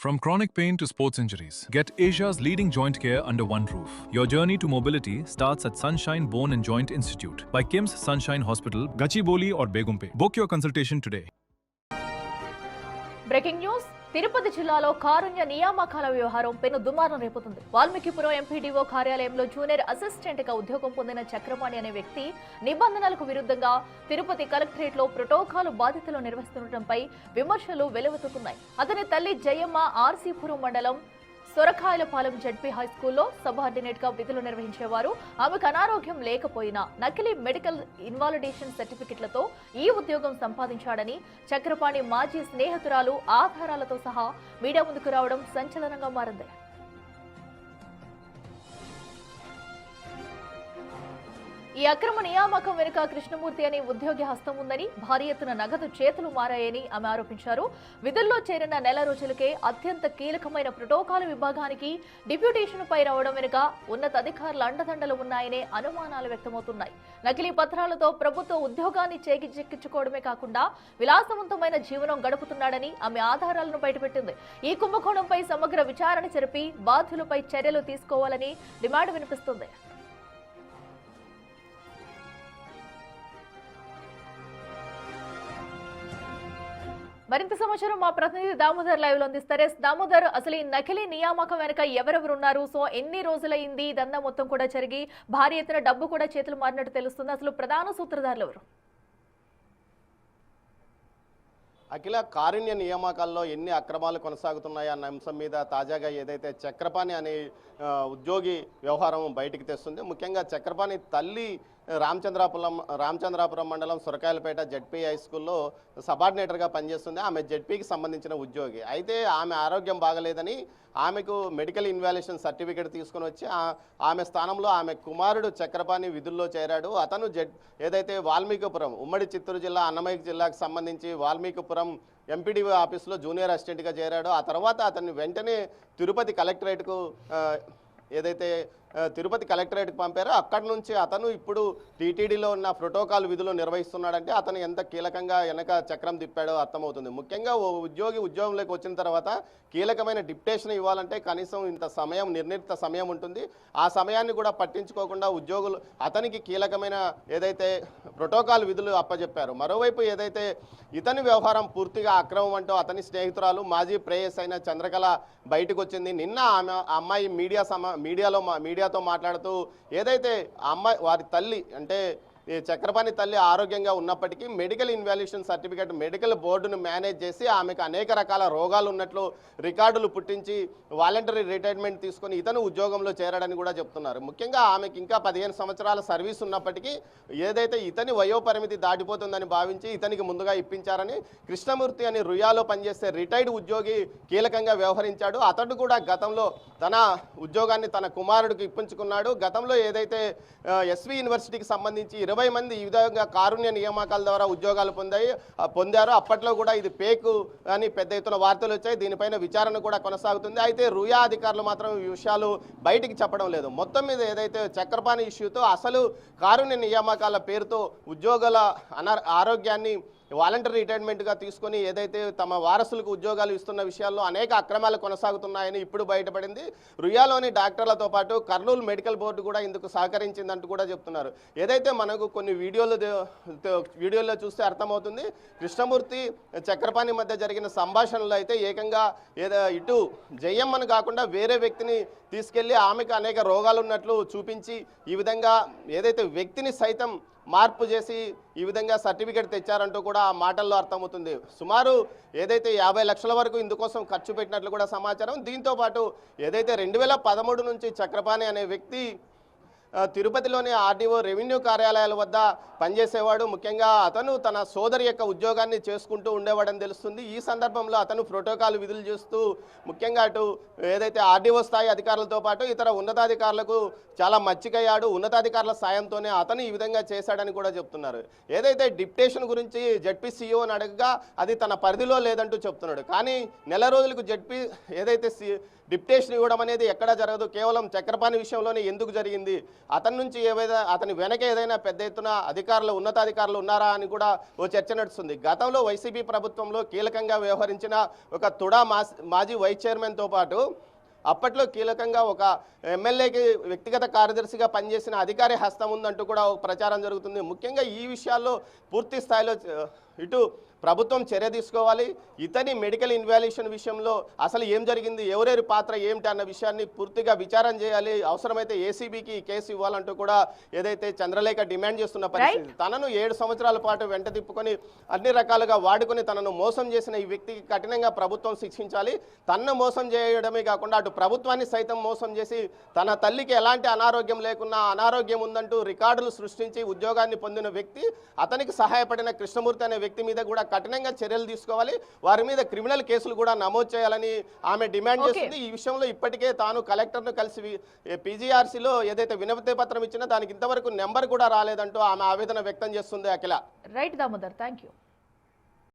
From chronic pain to sports injuries, get Asia's leading joint care under one roof. Your journey to mobility starts at Sunshine Bone and Joint Institute by KIMS Sunshine Hospital, Gachibowli or Begumpe. Book your consultation today. Breaking news. Tirupati జిల్లాలో కారుణ్య నియామకాల వ్యవహారం పెను దుమారం రేపుతుంది. Valmikipuram MPDO కార్యాలయంలో junior assistant గా ఉద్యోగం పొందిన చక్రపాణి అనే వ్యక్తి నిబంధనలకు విరుద్ధంగా తిరుపతి కలెక్టరేట్ లో ప్రోటోకాల్ బాధ్యతలు నిర్వహిస్తుండటంపై విమర్శలు వెలువెత్తుతున్నాయి. అతని తల్లి జయమ్మ ఆర్సీపురం మండలం సొరకాయలపాలెం జడ్పీ హైస్కూల్లో సబార్డినేట్ గా విధులు నిర్వహించేవారు. ఆమెకు అనారోగ్యం లేకపోయినా నకిలీ మెడికల్ ఇన్వాలిడేషన్ సర్టిఫికెట్లతో ఈ ఉద్యోగం సంపాదించాడని చక్రపాణి మాజీ స్నేహితురాలు ఆధారాలతో సహా మీడియా ముందుకు రావడం సంచలనంగా మారింది. ఈ అక్రమ నియామకం వెనుక కృష్ణమూర్తి అనే ఉద్యోగి హస్తం ఉందని, భారీ ఎత్తున నగదు చేతులు మారాయని ఆమె ఆరోపించారు. విధుల్లో చేరిన నెల రోజులకే అత్యంత కీలకమైన ప్రోటోకాల్ విభాగానికి డిప్యూటేషన్ పై రావడం వెనుక ఉన్నతాధికారుల అండదండలు ఉన్నాయనే అనుమానాలు వ్యక్తమవుతున్నాయి. నకిలీ పత్రాలతో ప్రభుత్వ ఉద్యోగాన్ని చేజిక్కించుకోవడమే కాకుండా విలాసవంతమైన జీవనం గడుపుతున్నాడని ఆమె ఆధారాలను బయటపెట్టింది. ఈ కుంభకోణంపై సమగ్ర విచారణ జరిపి బాధ్యులపై చర్యలు తీసుకోవాలని డిమాండ్ వినిపిస్తుంది. మరింత సమాచారం మా ప్రతినిధి దామోదర్ లైవ్ లో అందిస్తారు. దామోదర్, అసలు ఈ నకిలీ నియామకం వెనక ఎవరెవరు ఉన్నారు? సో ఎన్ని రోజులైంది దందా మొత్తం కూడా జరిగి భారీ ఎత్తున డబ్బు కూడా చేతులు మారినట్టు తెలుస్తుంది. అసలు ప్రధాన సూత్రధారులు ఎవరు? అఖిల, కారుణ్య నియామకాల్లో ఎన్ని అక్రమాలు కొనసాగుతున్నాయి అన్న అంశం మీద తాజాగా ఏదైతే చక్రపాణి అనే ఉద్యోగి వ్యవహారం బయటికి తెస్తుంది. ముఖ్యంగా చక్రపాణి తల్లి రామచంద్రాపురం మండలం సొరకాయలపేట జడ్పీ హై స్కూల్లో సబార్డినేటర్గా పనిచేస్తుంది. ఆమె జడ్పీకి సంబంధించిన ఉద్యోగి. అయితే ఆమె ఆరోగ్యం బాగలేదని ఆమెకు మెడికల్ ఇన్వాల్యుయేషన్ సర్టిఫికేట్ తీసుకొని వచ్చి ఆమె స్థానంలో ఆమె కుమారుడు చక్రపాణి విధుల్లో చేరాడు. అతను ఏదైతే వాల్మీకిపురం, ఉమ్మడి చిత్తూరు జిల్లా అన్నమయ్య జిల్లాకు సంబంధించి వాల్మీకిపురం ఎంపీడీఓ ఆఫీస్లో జూనియర్ అసిస్టెంట్గా చేరాడు. ఆ తర్వాత అతన్ని వెంటనే తిరుపతి కలెక్టరేట్కు తిరుపతి కలెక్టరేట్కి పంపారు. అక్కడి నుంచి అతను ఇప్పుడు టీటీడీలో ఉన్న ప్రోటోకాల్ విధులు నిర్వహిస్తున్నాడంటే అతను ఎంత కీలకంగా వెనక చక్రం తిప్పాడో అర్థమవుతుంది. ముఖ్యంగా ఓ ఉద్యోగి ఉద్యోగంలోకి వచ్చిన తర్వాత కీలకమైన డిప్యుటేషన్ ఇవ్వాలంటే కనీసం ఇంత సమయం, నిర్ణీత సమయం ఉంటుంది. ఆ సమయాన్ని కూడా పట్టించుకోకుండా ఉద్యోగులు అతనికి కీలకమైన ఏదైతే ప్రోటోకాల్ విధులు అప్పచెప్పారు. మరోవైపు ఏదైతే ఇతని వ్యవహారం పూర్తిగా అక్రమం అంటూ అతని స్నేహితురాలు మాజీ ప్రేయస్ అయిన చంద్రకళ బయటకు వచ్చింది. నిన్న అమ్మాయి మీడియాతో మాట్లాడుతూ ఏదైతే అమ్మాయి వారి తల్లి అంటే ఈ చక్రపాణి తల్లి ఆరోగ్యంగా ఉన్నప్పటికీ మెడికల్ ఇన్వాల్యుయేషన్ సర్టిఫికేట్ మెడికల్ బోర్డును మేనేజ్ చేసి ఆమెకు అనేక రకాల రోగాలు ఉన్నట్లు రికార్డులు పుట్టించి వాలంటరీ రిటైర్మెంట్ తీసుకొని ఇతను ఉద్యోగంలో చేరాడని కూడా చెప్తున్నారు. ముఖ్యంగా ఆమెకి ఇంకా 15 సంవత్సరాల సర్వీస్ ఉన్నప్పటికీ ఏదైతే ఇతని వయోపరిమితి దాటిపోతుందని భావించి ఇతనికి ముందుగా ఇప్పించారని కృష్ణమూర్తి అని రుయాలో పనిచేసే రిటైర్డ్ ఉద్యోగి కీలకంగా వ్యవహరించాడు. అతడు కూడా గతంలో తన ఉద్యోగాన్ని తన కుమారుడికి ఇప్పించుకున్నాడు. గతంలో ఏదైతే ఎస్వి యూనివర్సిటీకి సంబంధించి 20 మంది ఈ విధంగా కారుణ్య నియామకాల ద్వారా ఉద్యోగాలు పొందారు. అప్పట్లో కూడా ఇది పేకు అని పెద్ద ఎత్తున వార్తలు వచ్చాయి. దీనిపైన విచారణ కూడా కొనసాగుతుంది. అయితే రుయా అధికారులు మాత్రం ఈ విషయాలు బయటికి చెప్పడం లేదు. మొత్తం మీద ఏదైతే చక్రపాణి ఇష్యూతో అసలు కారుణ్య నియామకాల పేరుతో ఉద్యోగుల ఆరోగ్యాన్ని వాలంటరీ రిటైర్మెంట్గా తీసుకొని ఏదైతే తమ వారసులకు ఉద్యోగాలు ఇస్తున్న విషయాల్లో అనేక అక్రమాలు కొనసాగుతున్నాయని ఇప్పుడు బయటపడింది. రుయాలోని డాక్టర్లతో పాటు కర్నూలు మెడికల్ బోర్డు కూడా ఇందుకు సహకరించిందంటూ కూడా చెప్తున్నారు. ఏదైతే మనకు కొన్ని వీడియోల్లో చూస్తే అర్థమవుతుంది. కృష్ణమూర్తి చక్రపాణి మధ్య జరిగిన సంభాషణలు అయితే ఏకంగా ఇటు జయమ్మను కాకుండా వేరే వ్యక్తిని తీసుకెళ్లి ఆమెకు అనేక రోగాలు ఉన్నట్లు చూపించి ఈ విధంగా ఏదైతే వ్యక్తిని సైతం మార్పు చేసి ఈ విధంగా సర్టిఫికేట్ తెచ్చారంటూ కూడా ఆ మాటల్లో అర్థమవుతుంది. సుమారు ఏదైతే 50 లక్షల వరకు ఇందుకోసం ఖర్చు పెట్టినట్లు కూడా సమాచారం. దీంతోపాటు ఏదైతే 2013 నుంచి చక్రపాణి అనే వ్యక్తి తిరుపతిలోని ఆర్డీఓ రెవెన్యూ కార్యాలయాల వద్ద పనిచేసేవాడు. ముఖ్యంగా అతను తన సోదరి యొక్క ఉద్యోగాన్ని చేసుకుంటూ ఉండేవాడని తెలుస్తుంది. ఈ సందర్భంలో అతను ప్రోటోకాల్ విధులు చేస్తూ ముఖ్యంగా అటు ఏదైతే ఆర్డీఓ స్థాయి అధికారులతో పాటు ఇతర ఉన్నతాధికారులకు చాలా మచ్చికయ్యాడు. ఉన్నతాధికారుల సాయంతోనే అతను ఈ విధంగా చేశాడని కూడా చెప్తున్నారు. ఏదైతే డిప్యుటేషన్ గురించి జడ్పీ సీఈఓని అడగగా అది తన పరిధిలో లేదంటూ చెప్తున్నాడు. కానీ నెల రోజులకు జడ్పీ ఏదైతే డిప్యుటేషన్ ఇవ్వడం అనేది ఎక్కడా జరగదు. కేవలం చక్రపాణి విషయంలోనే ఎందుకు జరిగింది? అతని నుంచి ఏవైనా అతని వెనక ఏదైనా పెద్ద ఎత్తున అధికారులు ఉన్నతాధికారులు ఉన్నారా అని కూడా ఓ చర్చ నడుస్తుంది. గతంలో వైసీపీ ప్రభుత్వంలో కీలకంగా వ్యవహరించిన ఒక తుడా మాజీ వైస్ చైర్మన్తో పాటు అప్పట్లో కీలకంగా ఒక ఎమ్మెల్యేకి వ్యక్తిగత కార్యదర్శిగా పనిచేసిన అధికారి హస్తం ఉందంటూ కూడా ఒక ప్రచారం జరుగుతుంది. ముఖ్యంగా ఈ విషయాల్లో పూర్తి స్థాయిలో ఇటు ప్రభుత్వం చర్య తీసుకోవాలి. ఇతని మెడికల్ ఇన్వాల్యుయేషన్ విషయంలో అసలు ఏం జరిగింది, ఎవరెవరి పాత్ర ఏమిటి అన్న విషయాన్ని పూర్తిగా విచారణ చేయాలి. అవసరమైతే ఏసీబీకి కేసు ఇవ్వాలంటూ కూడా ఏదైతే చంద్రలేఖ డిమాండ్ చేస్తున్న పరిస్థితి. తనను 7 సంవత్సరాల పాటు వెంట తిప్పుకొని అన్ని రకాలుగా వాడుకొని తనను మోసం చేసిన ఈ వ్యక్తికి కఠినంగా ప్రభుత్వం శిక్షించాలి. తనను మోసం చేయడమే కాకుండా అటు ప్రభుత్వాన్ని సైతం మోసం చేసి తన తల్లికి ఎలాంటి అనారోగ్యం లేకున్నా అనారోగ్యం ఉందంటూ రికార్డులు సృష్టించి ఉద్యోగాన్ని పొందిన వ్యక్తి, అతనికి సహాయపడిన కృష్ణమూర్తి అనే వ్యక్తి మీద కూడా కఠినంగా చర్యలు తీసుకోవాలి. వారి మీద క్రిమినల్ కేసులు కూడా నమోదు చేయాలని ఆమె డిమాండ్ చేస్తుంది. ఈ విషయంలో ఇప్పటికే తాను కలెక్టర్ను కలిసి పీజీఆర్సీలో ఏదైతే వినతి పత్రం ఇచ్చినా దానికి ఇంతవరకు నెంబర్ కూడా రాలేదంటూ ఆమె ఆవేదన వ్యక్తం చేస్తుంది. Akhila. Right Damodar, thank you.